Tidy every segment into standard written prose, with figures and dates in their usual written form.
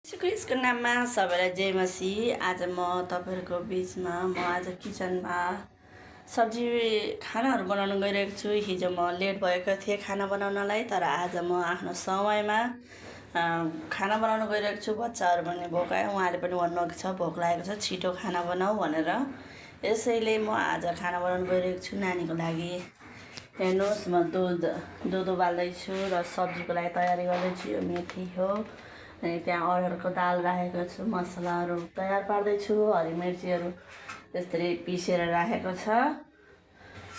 यसको नाममा सबैलाई जय मसी। आज म तपाईँहरूको बिचमा आज किचनमा सब्जी खानाहरू बनाउन गइरहेको छु। हिजो म लेट भएको थिएँ खाना बनाउनलाई, तर आज म आफ्नो समयमा खाना बनाउन गइरहेको छु। बच्चाहरू पनि भोकायो, उहाँले पनि भन्नुभएको छ भोक लागेको छ, छिटो खाना बनाऊ भनेर। यसैले म आज खाना बनाउन गइरहेको छु नानीको लागि। हेर्नुहोस्, म दुध उबाल्दैछु र सब्जीको लागि तयारी गर्दैछु। यो मेथी हो, अनि त्यहाँ अरहरको दाल राखेको छु, मसलाहरू तयार पार्दैछु, हरी मिर्चीहरू त्यसरी पिसेर राखेको छ।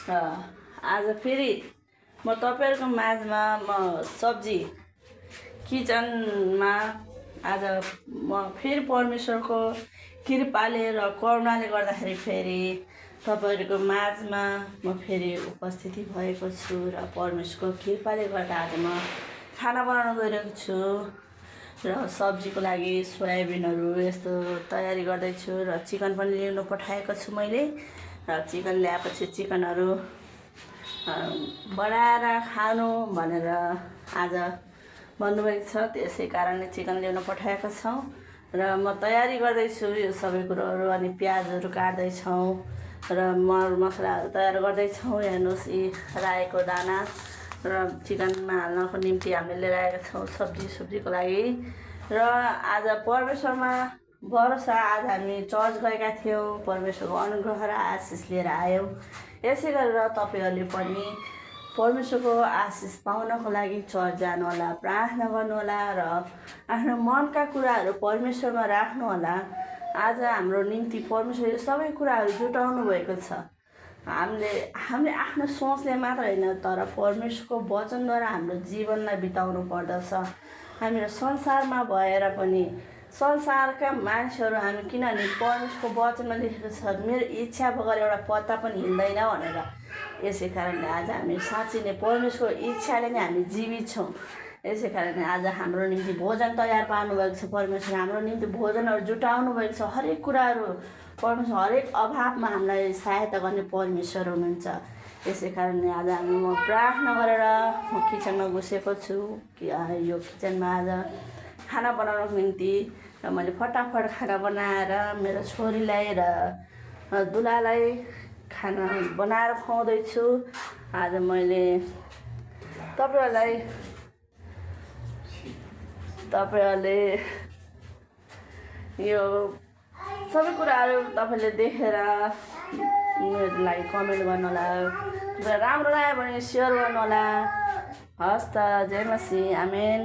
र आज फेरि म तपाईँहरूको माझमा सब्जी किचनमा आज म फेरि परमेश्वरको कृपाले र करुणाले गर्दाखेरि फेरि तपाईँहरूको माझमा म फेरि उपस्थिति भएको छु र परमेश्वरको कृपाले गर्दा आज म खाना बनाउन गइरहेको छु। र सब्जीको लागि सोयाबिनहरू यस्तो तयारी गर्दैछु र चिकन पनि ल्याउनु पठाएको छु मैले। र चिकन ल्याएपछि चिकनहरू बनाएर खानु भनेर आज भन्नुभएको छ, त्यसै कारणले चिकन ल्याउनु पठाएको छौँ र म तयारी गर्दैछु यो सबै कुरोहरू। अनि प्याजहरू काट्दैछौँ र मरमसलाहरू तयार गर्दैछौँ। हेर्नुहोस्, यी रायोको दाना र चिकनमा हाल्नको निम्ति हामीले लिएर आएका छौँ सब्जीको लागि। र आज परमेश्वरमा भरोसा, आज हामी चर्च गएका थियौँ, परमेश्वरको अनुग्रह र आशिष लिएर आयौँ। यसै गरेर तपाईँहरूले पनि परमेश्वरको आशिष पाउनको लागि चर्च जानुहोला, प्रार्थना गर्नुहोला र आफ्नो मनका कुराहरू परमेश्वरमा राख्नुहोला। आज हाम्रो निम्ति परमेश्वर यो सबै कुराहरू जुटाउनु भएको छ। हामीले आफ्नो सोचले मात्र होइन, तर परमेश्वरको वचनद्वारा हाम्रो जीवनलाई बिताउनु पर्दछ। हामीहरू संसारमा भएर पनि संसारका मान्छेहरू हामी, किनभने परमेश्वरको वचनमा लेखेको छ मेरो इच्छा बगैर एउटा पत्ता पनि हिँड्दैन भनेर। यसै कारणले आज हामी साँच्चै नै परमेश्वरको इच्छाले नै हामी जीवित छौँ। यसै कारणले आज हाम्रो निम्ति भोजन तयार पार्नुभएको छ परमेश्वर, हाम्रो निम्ति भोजनहरू जुटाउनु भएको छ। हरेक कुराहरू परमेश्वर, हरेक अभावमा हामीलाई सहायता गर्ने परमेश्वर हुनुहुन्छ। यसै कारणले आज म प्रार्थना गरेर म किचनमा घुसेको छु कि यो किचनमा आज खाना बनाउनको निम्ति। र मैले फटाफट खाना बनाएर मेरो छोरीलाई र दुलालाई खाना बनाएर खुवाउँदैछु। आज मैले तपाईँहरूले यो सबै कुराहरू तपाईँले देखेर मेरो लागि कमेन्ट गर्नुहोला, राम्रो लाग्यो भने सेयर गर्नुहोला। हस् त, जय मसी, आमेन।